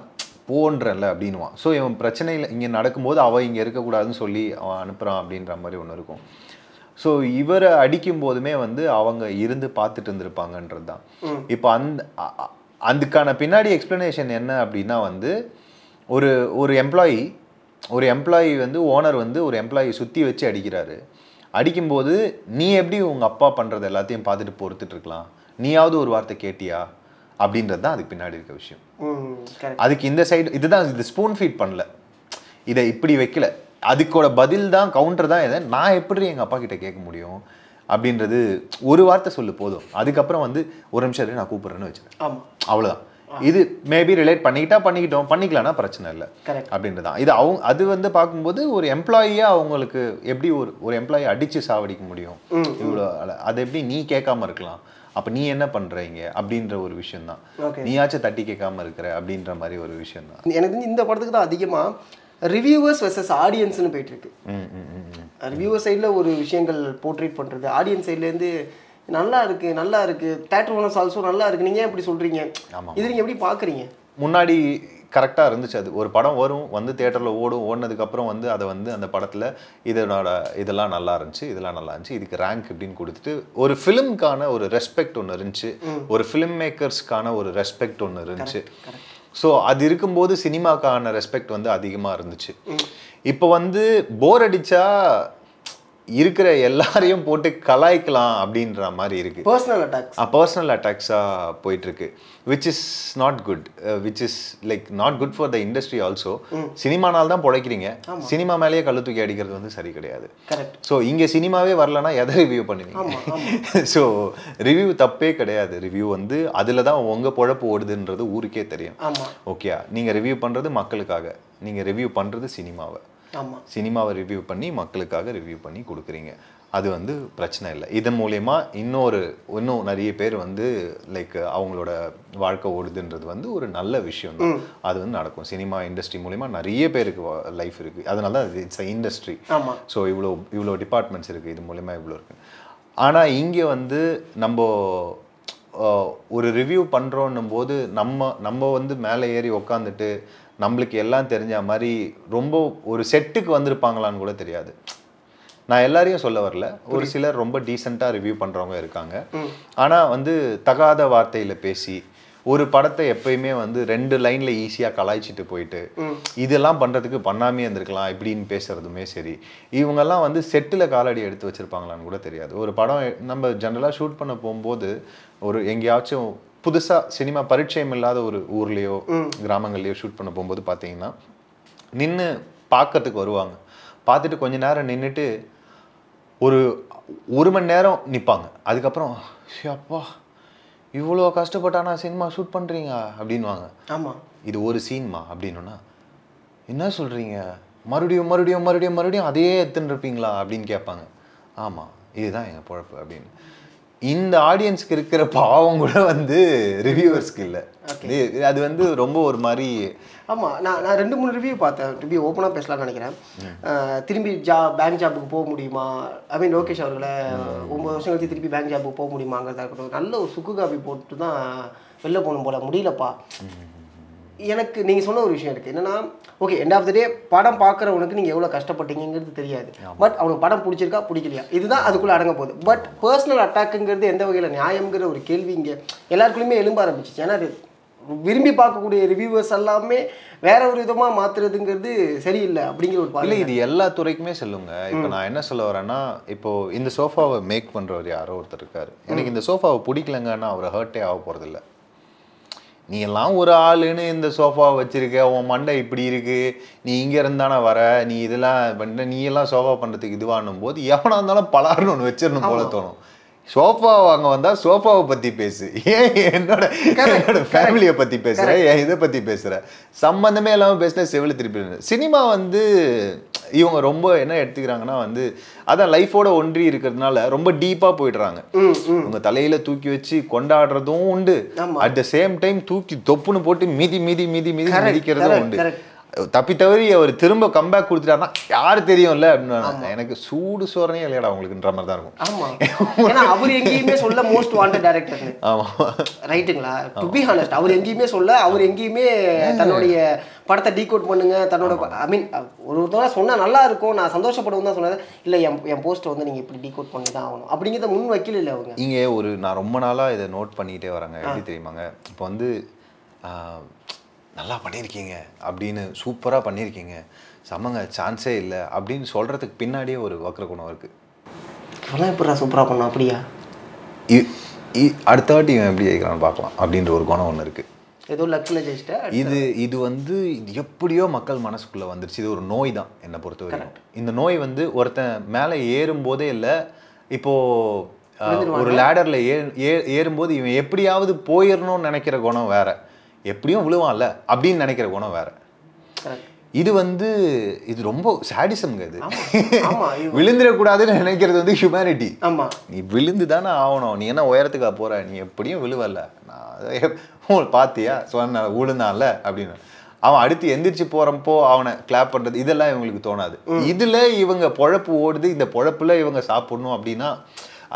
போன்றல அப்படின்வான். ஸோ இவன் பிரச்சனையில் இங்கே நடக்கும்போது அவன் இங்கே இருக்கக்கூடாதுன்னு சொல்லி அவன் அனுப்புகிறான் அப்படின்ற மாதிரி ஒன்று இருக்கும். ஸோ இவரை அடிக்கும் போதுமே வந்து அவங்க இருந்து பார்த்துட்டு இருந்திருப்பாங்கன்றது தான். இப்போ அதுக்கான பின்னாடி எக்ஸ்ப்ளனேஷன் என்ன அப்படின்னா வந்து ஒரு எம்ப்ளாயி வந்து ஓனர் வந்து ஒரு எம்ப்ளாயி சுற்றி வச்சு அடிக்கிறாரு. அடிக்கும்போது நீ எப்படி உங்கள் அப்பா பண்ணுறது எல்லாத்தையும் பார்த்துட்டு பொறுத்துட்டு இருக்கலாம், நீயாவது ஒரு வார்த்தை கேட்டியா அப்படின்றது தான் அதுக்கு பின்னாடி இருக்க விஷயம். அதுக்கு இந்த சைடு இது ஸ்பூன் ஃபீட் பண்ணல, இதை இப்படி வைக்கல, அதுக்கோட பதில் தான் கவுண்டர் தான். எதை நான் எப்படி எங்கள் அப்பா கிட்ட கேட்க முடியும் அப்படின்றது ஒரு வார்த்தை சொல்லு போதும். அதுக்கப்புறம் வந்து ஒரு நிமிஷம் நான் கூப்பிட்றேன்னு வச்சுருக்கேன், அவ்வளோதான். இது மேபி ரிலேட் பண்ணிக்கலாம்னா பிரச்சனை இல்லை அப்படின்றது தான். இது அது வந்து பார்க்கும்போது ஒரு எம்ப்ளாயியாக அவங்களுக்கு எப்படி ஒரு எம்ப்ளாயி அடித்து சாவடிக்க முடியும் இவ்வளோ, அதை எப்படி நீ கேட்காம இருக்கலாம், அப்போ நீ என்ன பண்ணுறீங்க அப்படின்ற ஒரு விஷயம் தான். நீயாச்சும் தட்டி கேட்காம இருக்கிற அப்படின்ற மாதிரி ஒரு விஷயம் தான். எனக்கு இந்த படத்துக்கு தான் அதிகமாக ரிவ்யூவர்ஸ் வெர்சஸ் ஆடியன்ஸ்னு போயிட்டு இருக்கு. ரிவ்யூவர் சைடில் ஒரு விஷயங்கள் போர்ட்ரேட் பண்ணுறது, ஆடியன்ஸ் சைட்லேருந்து நல்லா இருக்கு தேட்டர் ஓனர்ஸ் ஆல்சோ நல்லா இருக்கு, நீங்கள் எப்படி சொல்கிறீங்க, இது நீங்கள் எப்படி பார்க்குறீங்க? முன்னாடி கரெக்டாக இருந்துச்சு. அது ஒரு படம் வந்து தேட்டரில் ஓடினதுக்கப்புறம் வந்து அதை வந்து அந்த படத்தில் இதெல்லாம் நல்லா இருந்துச்சு, இதுக்கு ரேங்க் இப்படின்னு கொடுத்துட்டு ஒரு ஃபிலிம்கான ஒரு ரெஸ்பெக்ட் ஒன்று இருந்துச்சு, ஒரு ஃபிலிம் மேக்கர்ஸ்க்கான ஒரு ரெஸ்பெக்ட் ஒன்று இருந்துச்சு. ஸோ அது இருக்கும்போது சினிமாக்கான ரெஸ்பெக்ட் வந்து அதிகமாக இருந்துச்சு. இப்போ வந்து போர் அடித்தா இருக்கிற எல்லாரையும் போட்டு கலாய்க்கலாம் அப்படின்ற மாதிரி இருக்கு. பர்சனல் அட்டாக்ஸா போயிட்டு இருக்கு, which is not good, which is like not good for the industry also. சினிமானால் தான் பிழைக்கிறீங்க, சினிமா மேலேயே கல்லு தூக்கி அடிக்கிறது வந்து சரி கிடையாது. ஸோ இங்கே சினிமாவே வரலன்னா எதை ரிவ்யூ பண்ணுவீங்க? ஸோ ரிவ்யூ தப்பே கிடையாது. ரிவ்யூ வந்து அதில் தான் உங்கள் பொழப்பு ஓடுதுன்றது ஊருக்கே தெரியும். ஓகே, நீங்கள் ரிவ்யூ பண்ணுறது மக்களுக்காக, நீங்கள் ரிவ்யூ பண்ணுறது சினிமாவை ரிவ்யூ பண்ணி மக்களுக்காக ரிவ்யூ பண்ணி கொடுக்குறீங்க, அது வந்து பிரச்சனை இல்லை. இதன் மூலயமா இன்னும் நிறைய பேர் வந்து லைக் அவங்களோட வாழ்க்கை ஓடுதுன்றது வந்து ஒரு நல்ல விஷயம் தான். அது வந்து நடக்கும். சினிமா இண்டஸ்ட்ரி மூலயமா நிறைய பேருக்கு லைஃப் இருக்குது, அதனால தான் இட்ஸ் அ இண்டஸ்ட்ரி. ஸோ இவ்வளோ டிபார்ட்மெண்ட்ஸ் இருக்குது, இது மூலயமா இவ்வளோ இருக்குது. ஆனால் இங்கே வந்து நம்ம ஒரு ரிவ்யூ பண்ணுறோன்னும் போது நம்ம வந்து மேலே ஏறி உக்காந்துட்டு நம்மளுக்கு எல்லாம் தெரிஞ்ச மாதிரி ரொம்ப ஒரு செட்டுக்கு வந்திருப்பாங்களான்னு கூட தெரியாது. நான் எல்லாரையும் சொல்ல வரல, ஒரு சிலர் ரொம்ப டீசெண்டாக ரிவ்யூ பண்ணுறவங்க இருக்காங்க. ஆனால் வந்து தகாத வார்த்தையில் பேசி ஒரு படத்தை எப்பயுமே வந்து 2 லைனில் ஈஸியாக கலாய்ச்சிட்டு போயிட்டு இதெல்லாம் பண்ணுறதுக்கு பண்ணாமே இருந்திருக்கலாம் இப்படின்னு பேசுகிறதுமே சரி. இவங்கெல்லாம் வந்து செட்டில் காலடி எடுத்து வச்சுருப்பாங்களான்னு கூட தெரியாது. ஒரு படம் நம்ம ஜென்ரலாக ஷூட் பண்ண போகும்போது ஒரு எங்கேயாச்சும் புதுசாக சினிமா பரிச்சயம் இல்லாத ஒரு ஊர்லேயோ கிராமங்கள்லையோ ஷூட் பண்ண போகும்போது பார்த்தீங்கன்னா நின்று பார்க்கறதுக்கு வருவாங்க. பார்த்துட்டு கொஞ்ச நேரம் நின்றுட்டு ஒரு மணி நேரம் நிற்பாங்க. அதுக்கப்புறம் அப்பா இவ்வளோ கஷ்டப்பட்டானா சினிமா ஷூட் பண்ணுறீங்க அப்படின்வாங்க. ஆமாம், இது ஒரு சீன்மா அப்படின்னா என்ன சொல்கிறீங்க, மறுபடியும் அதே எடுத்துன்னு இருப்பீங்களா அப்படின்னு கேட்பாங்க. ஆமாம் இதுதான் எங்கள் பொழப்பு அப்படின்னு. இந்த ஆடியன்ஸ்க்கு இருக்கிற பாவம் கூட வந்து ரிவ்யூவர்ஸ்க்கு இல்லை. அது வந்து ரொம்ப ஒரு மாதிரி. ஆமாம், நான் 2-3 ரிவ்யூ பார்த்தேன். ரிவ்யூ ஓப்பனாக பேசலாம்னு நினைக்கிறேன். திரும்பி பேங்க் ஜாபுக்கு போக முடியுமா, ஐ மீன் லோகேஷ் அவர்களை 9 வருஷம் கழிச்சு திருப்பி பேங்க் ஜாபுக்கு போக முடியுமாங்கிறதா இருக்கட்டும். நல்ல ஒரு சுக்கு காப்பி போட்டு தான் வெளில போகணும் போல, முடியலப்பா. எனக்கு நீங்கள் சொன்ன ஒரு விஷயம் இருக்குது என்னென்னா, ஓகே எண்ட் ஆஃப் த டே படம் பார்க்குறவனுக்கு நீங்கள் எவ்வளோ கஷ்டப்பட்டீங்கிறது தெரியாது. பட் அவனுக்கு படம் பிடிச்சிருக்கா பிடிக்கலையா இதுதான் அதுக்குள்ளே அடங்க போகுது. பட் பர்சனல் அட்டாக்குங்கிறது எந்த வகையில் நியாயங்கிற ஒரு கேள்வி இங்கே எல்லாருக்குள்ளேயுமே எழும்ப ஆரம்பிச்சிச்சு. ஏன்னா விரும்பி பார்க்கக்கூடிய ரிவ்யூவர்ஸ் எல்லாமே வேற ஒரு விதமாக மாற்றுறதுங்கிறது சரியில்லை அப்படிங்கிற ஒரு இல்லை. இது எல்லா துறைக்குமே சொல்லுங்க. இப்போ நான் என்ன சொல்ல வரேன்னா, இப்போ இந்த சோஃபாவை மேக் பண்ணுறவர் யாரோ ஒருத்தர் இருக்காரு, எனக்கு இந்த சோஃபாவை பிடிக்கலங்கன்னா அவரை ஹர்ட்டே ஆக போகிறதில்ல. நீ எல்லாம் ஒரு ஆளுன்னு இந்த சோஃபாவை வச்சிருக்க, உன் மண்டை இப்படி இருக்கு, நீ இங்கே இருந்தானே வர, நீ இதெல்லாம் பண்ண, நீ எல்லாம் சோஃபா பண்ணுறதுக்கு இதுவானும் போது எவனா இருந்தாலும் பலாருன்னு ஒன்று வச்சிடணும் போல தோணும். சோஃபா வாங்க வந்தா சோஃபாவை பற்றி பேசு, ஏன் என்னோட ஃபேமிலியை பற்றி பேசுகிற, ஏன் இதை பற்றி பேசுகிற, சம்மந்தமே இல்லாமல் பேசினா செவில திருப்பி. சினிமா வந்து இவங்க ரொம்ப என்ன எடுத்துக்கிறாங்கன்னா வந்து அதான் லைஃபோட ஒன்றி இருக்கிறதுனால ரொம்ப டீப்பாக போயிடுறாங்க. உங்க தலையில தூக்கி வச்சு கொண்டாடுறதும் உண்டு, அட் த சேம் டைம் தூக்கி தொப்புன்னு போட்டு மீதி மீதி மீதி மீதி மிதிக்கிறதும் உண்டு. தப்பி தவறி அவர் திரும்ப கம்பேக் கொடுத்துட்டாருன்னா யாரு தெரியும்ல அப்படின்னு. எனக்கு சூடு சோறனே இல்லையாடா உங்களுக்குன்ற மாதிரி தான் இருக்கும். ஆமா, அவர் எங்கேயுமே சொல்ல மோஸ்ட் வாண்டட் டைரக்டர். ஆமா ரைட்டுங்களா? டு பி ஹானஸ்ட் அவர் எங்கேயுமே சொல்ல, அவர் எங்கேயுமே தன்னுடைய படத்தை டீகோட் பண்ணுங்க, தன்னோட ஐ மீன் ஒருத்தவங்க சொன்னால் நல்லா இருக்கும், நான் சந்தோஷப்படுவோம் தான் சொன்னது. இல்லை என் போஸ்ட்டை வந்து நீங்கள் இப்படி டீகோட் பண்ணி தான் ஆகணும் அப்படிங்கிறத முன் வைக்கல. இல்லை அவங்க இங்கே நான் ரொம்ப நாளாக இதை நோட் பண்ணிக்கிட்டே வராங்க. எப்படி தெரியுமாங்க, இப்போ வந்து நல்லா பண்ணியிருக்கீங்க அப்படின்னு, சூப்பராக பண்ணியிருக்கீங்க, சமங்க சான்ஸே இல்லை அப்படின்னு சொல்கிறதுக்கு பின்னாடியே ஒரு வக்ர குணம் இருக்குது. அதெல்லாம் எப்படா சூப்பராக பண்ணோம் அப்படியா, அடுத்த வாட்டி இவன் எப்படி ஜெயிக்கிறான்னு பார்க்கலாம் அப்படின்ற ஒரு குணம் ஒன்று இருக்குது. ஏதோ லக்கில் ஜெயிச்சிட்டா இது வந்து எப்படியோ மக்கள் மனசுக்குள்ளே வந்துருச்சு. இது ஒரு நோய் தான் என்னை பொறுத்த வரைக்கும். இந்த நோய் வந்து ஒருத்தன் மேலே ஏறும்போதே இல்லை, இப்போது ஒரு லேடரில் ஏறும்போது இவன் எப்படியாவது போயிடணும்னு நினைக்கிற குணம் வேற, எப்படியும் விழுவான்ல அப்படின்னு நினைக்கிற குணம் வேற. இது வந்து இது ரொம்ப சாடிசம்ங்க. இது விழுந்துடக்கூடாதுன்னு நினைக்கிறது வந்து ஹியூமனிட்டி. நீ விழுந்து தானே ஆகணும், நீ என்ன உயரத்துக்கா போற, நீ எப்படியும் விழுவல, நான் பார்த்தியா சொன்ன விழுந்தான்ல அப்படின்னு. அவன் அடுத்து எந்திரிச்சு போறப்போ அவனை கிளாப் பண்றது இதெல்லாம் இவங்களுக்கு தோணாது. இதுல இவங்க பொழப்பு ஓடுது, இந்த பொழப்புல இவங்க சாப்பிடணும் அப்படின்னா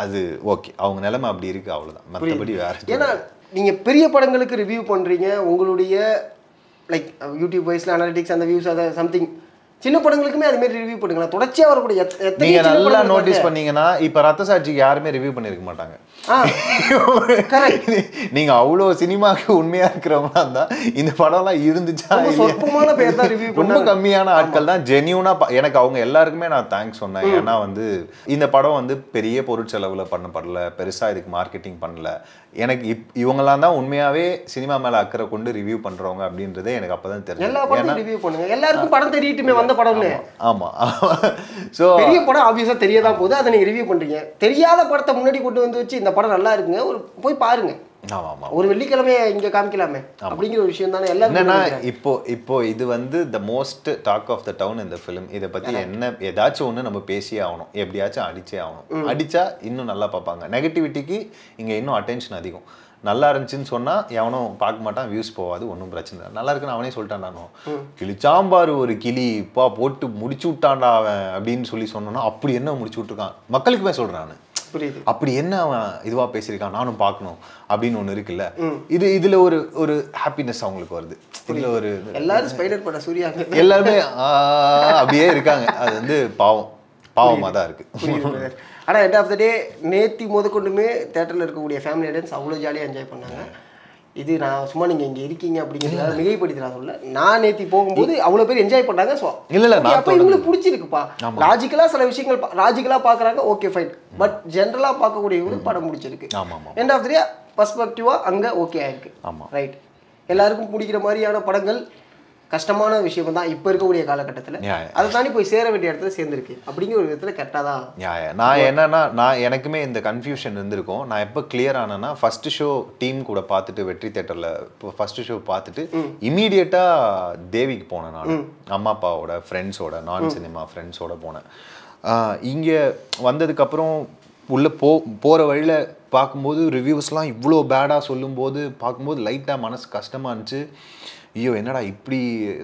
அது ஓகே, அவங்க நிலைமை அப்படி இருக்கு, அவ்வளவுதான். மற்றபடி வேற. ஏன்னா நீங்கள் பெரிய படங்களுக்கு ரிவ்யூ பண்ணுறீங்க, உங்களுடைய லைக் யூடியூப் வைஸில் அனாலிட்டிக்ஸ் அந்த வியூஸ் அதை சம்திங், சின்ன படங்களுக்குமே அதுமாரி ரிவ்யூ பண்ணுங்களா? தொடர்ச்சியாக வரக்கூடிய நீங்கள் நல்லா நோட்டீஸ் பண்ணீங்கன்னா இப்போ ரத்த சாட்சிக்கு யாருமே ரிவ்யூ பண்ணியிருக்க மாட்டாங்க. நீங்கள் அவ்வளோ சினிமாவுக்கு உண்மையாக இருக்கிறவங்களா இருந்தால் இந்த படம்லாம் இருந்துச்சா, ரொம்ப கம்மியான ஆட்கள் தான் ஜென்யூனாக. எனக்கு அவங்க எல்லாருக்குமே நான் தேங்க்ஸ் சொன்னேன். ஏன்னா வந்து இந்த படம் வந்து பெரிய பொருட்செலவில் பண்ணப்படல, பெருசாக இதுக்கு மார்க்கெட்டிங் பண்ணல. எனக்கு இவங்கெல்லாம் தான் உண்மையாகவே சினிமா மேலே அக்கறை கொண்டு ரிவ்யூ பண்ணுறவங்க அப்படின்றதே எனக்கு அப்போ தான் தெரியும். எல்லா படமும் ரிவ்யூ பண்ணுங்க, எல்லாருக்கும் படம் தெரியட்டுமே வந்த படம்னு. ஆமாம், ஸோ பெரிய படம் ஆப்வியஸாக தெரியதான் போகுது, அதை நீங்கள் ரிவ்யூ பண்ணுறீங்க. தெரியாத படத்தை முன்னாடி கொண்டு வந்து வச்சு இந்த படம் நல்லா இருக்குங்க போய் பாருங்க, ஒரு வெள்ளிக்கிழமை இங்க காமிக்கலாமே அப்படிங்கிற ஒரு விஷயம் தானே எல்லாரும். இப்போ இது வந்து the most talk of the town இந்த ஃபிலிம். இதை பத்தி என்ன ஏதாச்சும் ஒன்று நம்ம பேசியே ஆகணும், எப்படியாச்சும் அடிச்சே ஆகணும். அடிச்சா இன்னும் நல்லா பார்ப்பாங்க. நெகட்டிவிட்டிக்கு இங்க இன்னும் அட்டென்ஷன் அதிகம். நல்லா இருந்துச்சுன்னு சொன்னா எவனும் பார்க்க மாட்டான், வியூஸ் போவாது, ஒன்றும் பிரச்சனை இல்லை. நல்லா இருக்குன்னு அவனே சொல்லிட்டான், நானும் கிளிச்சாம்பாரு ஒரு கிளி இப்போ போட்டு முடிச்சு விட்டான்டா அவன் அப்படின்னு சொல்லி சொன்னோன்னா அப்படி என்ன முடிச்சு விட்டுருக்கான் மக்களுக்குமே சொல்றேன் நான். அப்படி என்ன அவன் இதுவா பேசியிருக்கான், நானும் பார்க்கணும் அப்படின்னு ஒண்ணு இருக்குல்ல. இதுல ஒரு ஹாப்பினஸ் அவங்களுக்கு வருது. இதுல ஒரு எல்லாரும் ஸ்பைடர் பட சூர்யா எல்லாருமே அப்படியே இருக்காங்க. அது வந்து பாவமா தான் இருக்கு. ஆனால் எண்ட் ஆஃப் த டே நேத்தி முதற்கொண்டுமே தேட்டரில் இருக்கக்கூடிய ஃபேமிலி ஆடியன்ஸ் அவ்வளோ ஜாலியாக என்ஜாய் பண்ணாங்க. இது நான் சும்மா நீங்கள் இங்கே இருக்கீங்க அப்படிங்கிறத மிகைப்படுத்தி நான் சொல்ல, நான் நேத்தி போகும்போது அவ்வளோ பேர் என்ஜாய் பண்ணாங்க. ஸோ இல்லை அப்போ இவங்களுக்கு பிடிச்சிருக்குப்பா. லாஜிக்கலாக சில விஷயங்கள் லாஜிக்கலாக பார்க்குறாங்க, ஓகே ஃபைன். பட் ஜென்ரலாக பார்க்கக்கூடியவங்களுக்கு படம் முடிச்சிருக்கு. எண்ட் ஆஃப் த டே பர்ஸ்பெக்டிவாக அங்கே ஓகே ஆயிருக்கு. ரைட், எல்லாருக்கும் பிடிக்கிற மாதிரியான படங்கள் கஷ்டமான விஷயம் தான் இப்போ இருக்கக்கூடிய காலகட்டத்தில். அதை தாண்டி போய் சேர வேண்டிய இடத்துல சேர்ந்துருக்கு அப்படிங்கிற ஒரு விதத்தில் கரெக்டாக தான். நான் என்னன்னா எனக்குமே இந்த கன்ஃபியூஷன் இருந்திருக்கும். நான் எப்போ கிளியர் ஆனேன்னா ஃபர்ஸ்ட் ஷோ டீம் கூட பார்த்துட்டு வெற்றி தேட்டரில் ஃபர்ஸ்ட் ஷோ பார்த்துட்டு இமீடியட்டாக தேவிக்கு போனேன். நான் அம்மா அப்பாவோட ஃப்ரெண்ட்ஸோட நான் சினிமா ஃப்ரெண்ட்ஸோட போனேன். இங்கே வந்ததுக்கப்புறம் உள்ளே போகிற வழியில் பார்க்கும்போது ரிவ்யூஸ்லாம் இவ்வளோ பேடாக சொல்லும்போது பார்க்கும்போது லைட்டாக மனசு கஷ்டமாக இருந்துச்சு. ஐயோ என்னடா இப்படி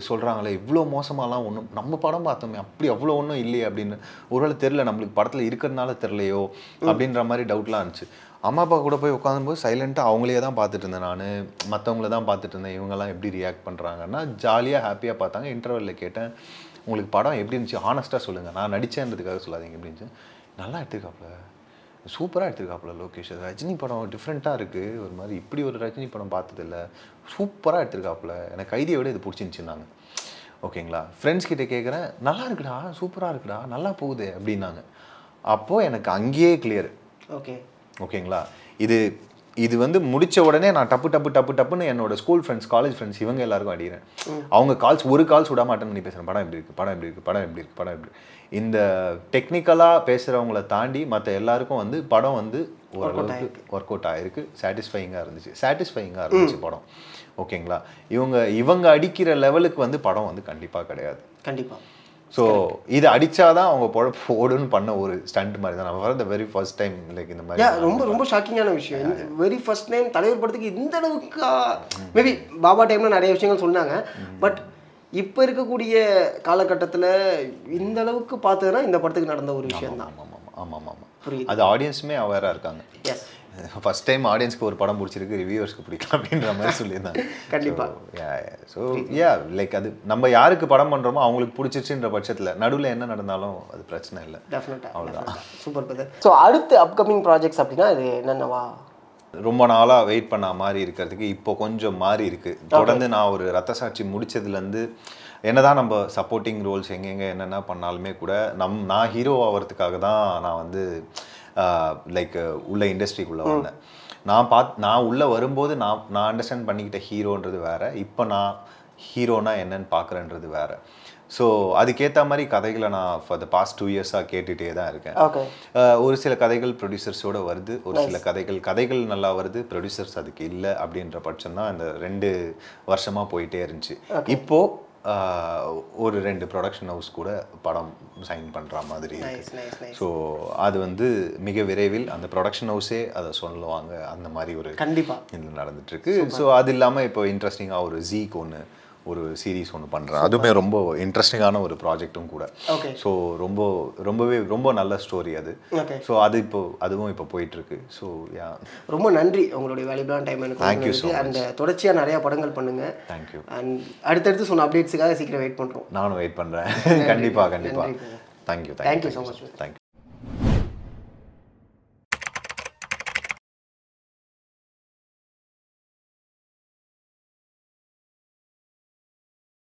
சொல்கிறாங்களே, இவ்வளோ மோசமாலாம் ஒன்றும் நம்ம படம் பார்த்தோமே அப்படி அவ்வளோ ஒன்றும் இல்லையே அப்படின்னு. ஒருவேளை தெரில நம்மளுக்கு படத்தில் இருக்கிறதுனால தெரிலையோ அப்படின்ற மாதிரி டவுட்லாம் இருந்துச்சு. அம்மா அப்பா கூட போய் உட்காந்தும்போது சைலண்ட்டாக அவங்களே தான் பார்த்துட்டு இருந்தேன். நான் மற்றவங்கள தான் பார்த்துட்டு இருந்தேன். இவங்கெல்லாம் எப்படி ரியாக்ட் பண்ணுறாங்கன்னா ஜாலியாக ஹாப்பியாக பார்த்தாங்க. இன்டர்வெல்லில் கேட்டேன், உங்களுக்கு படம் எப்படி இருந்துச்சு ஹானஸ்ட்டாக சொல்லுங்கள், நான் நடித்தேன்றதுக்காக சொல்லாதீங்க எப்படி இருந்துச்சு. நல்லா எடுத்துருக்காப்புல, சூப்பராக எடுத்துருக்காப்புல லோகேஷ், ரஜினி படம் டிஃப்ரெண்ட்டாக இருக்குது, ஒரு மாதிரி இப்படி ஒரு ரஜினி படம் பார்த்ததில்ல, சூப்பராக எடுத்துருக்காப்புல, எனக்கு கைதியை விட இது பிடிச்சிருந்துச்சின்னாங்க. ஓகேங்களா. ஃப்ரெண்ட்ஸ் கிட்டே கேட்குறேன், நல்லா இருக்குடா, சூப்பராக இருக்குடா, நல்லா போகுது அப்படின்னாங்க. அப்போது எனக்கு அங்கேயே கிளியர். ஓகேங்களா. இது வந்து முடித்த உடனே நான் டப்புன்னு என்னோட ஸ்கூல் ஃப்ரெண்ட்ஸ், காலேஜ் ஃப்ரெண்ட்ஸ் இவங்க எல்லாருக்கும் அடிக்கிறேன். அவங்க ஒரு கால்ஸ் விடாம அட்டன் பண்ணி பேசுகிறேன். படம் எப்படி இருக்குது, படம் எப்படி இருக்குது, படம் எப்படி இருக்குது, படம் எப்படி. இந்த டெக்னிக்கலாக பேசுகிறவங்கள தாண்டி மற்ற எல்லாருக்கும் வந்து படம் வந்து ஓரளவுக்கு ஒர்க் அவுட் ஆகிருக்கு. சாட்டிஸ்ஃபைங்காக இருந்துச்சு படம். ஓகேங்களா. இவங்க அடிக்கிற லெவலுக்கு வந்து படம் வந்து கண்டிப்பாக கிடையாது. ஸோ இது அடித்தாதான் அவங்க பொழப்பு ஓடுன்னு பண்ண ஒரு ஸ்டண்ட் மாதிரி தான். நம்ம வெரி ஃபர்ஸ்ட் டைம் லைக் இந்த மாதிரி ரொம்ப ஷாக்கிங்கான விஷயம். வெரி ஃபர்ஸ்ட் டைம் தலைவர் படத்துக்கு இந்த அளவுக்கு மேபி பாபா டைமில் நிறைய விஷயங்கள் சொன்னாங்க. பட் இப்போ இருக்கக்கூடிய காலகட்டத்தில் இந்த அளவுக்கு பார்த்ததுன்னா இந்த படத்துக்கு நடந்த ஒரு விஷயம் தான். ஆமாம். அது ஆடியன்ஸுமே அவேராக இருக்காங்க. ஃபர்ஸ்ட் டைம் ஆடியன்ஸ்க்கு ஒரு படம் பிடிச்சிருக்கு, ரிவ்யூவர்ஸ்க்கு பிடிக்கும் அப்படின்ற மாதிரி சொல்லியிருந்தாங்க. கண்டிப்பாக. ஸோ லைக் அது நம்ம யாருக்கு படம் பண்ணுறோமோ அவங்களுக்கு பிடிச்சிருச்சுன்ற பட்சத்தில் நடுவில் என்ன நடந்தாலும் அது பிரச்சனை இல்லை. டெஃபினட்டாக. அவ்வளோதான். Super brother. ஸோ அடுத்து அப்கமிங் ப்ராஜெக்ட்ஸ் அப்படின்னா இது என்னென்னவா? ரொம்ப நாளாக வெயிட் பண்ண மாதிரி இருக்கிறதுக்கு இப்போ கொஞ்சம் மாறி இருக்குது. தொடர்ந்து நான் ஒரு ரத்த சாட்சி முடித்ததுலேருந்து என்னதான் நம்ம சப்போர்ட்டிங் ரோல்ஸ் எங்கெங்கே என்னென்ன பண்ணாலுமே கூட நான் ஹீரோ ஆகிறதுக்காக தான் நான் வந்து லைக் உள்ள இண்டஸ்ட்ரிக்குள்ளே வந்தேன். நான் உள்ளே வரும்போது நான் அண்டர்ஸ்டாண்ட் பண்ணிக்கிட்ட ஹீரோன்றது வேறு, இப்போ நான் ஹீரோனா என்னன்னு பார்க்குறேன்றது வேறு. ஸோ அதுக்கேற்ற மாதிரி கதைகளை நான் ஃபார் த பாஸ்ட் 2 இயர்ஸாக கேட்டுகிட்டே தான் இருக்கேன். ஒரு சில கதைகள் ப்ரொடியூசர்ஸோடு வருது, ஒரு சில கதைகள் நல்லா வருது, ப்ரொடியூசர்ஸ் அதுக்கு இல்லை அப்படின்ற பட்சம் தான் இந்த 2 வருஷமாக போயிட்டே இருந்துச்சு. இப்போது ஒரு 2 ப்ரொடக்ஷன் ஹவுஸ் கூட படம் சைன் பண்ணுற மாதிரி இருக்கு. ஸோ அது வந்து மிக விரைவில் அந்த ப்ரொடக்ஷன் ஹவுஸே அதை சொல்லுவாங்க. அந்த மாதிரி ஒரு கண்டிப்பாக இது நடந்துட்டுருக்கு. ஸோ அது இல்லாமல் இப்போ இன்ட்ரெஸ்டிங்காக ஒரு ஜீக்கு ஒரு சீரீஸ் ஒன்று பண்ணுறேன். அதுவுமே ரொம்ப இன்ட்ரெஸ்டிங்கான ஒரு ப்ராஜெக்டும் கூட. ஸோ ரொம்ப நல்ல ஸ்டோரி அது. ஸோ அதுவும் இப்போ போயிட்டுருக்கு. ஸோ ரொம்ப நன்றி உங்களுடைய வேல்யூபிளான டைம் எனக்கு. Thank you so much. அந்த தொடர்ச்சியாக நிறையா படங்கள் பண்ணுங்கள். தேங்க்யூ. அண்ட் அடுத்தடுத்து சொன்ன அப்டேட்ஸுக்காக சீக்கிரம் வெயிட் பண்ணுறோம். நானும் வெயிட் பண்ணுறேன். கண்டிப்பாக. Thank you so much. தேங்க்யூ.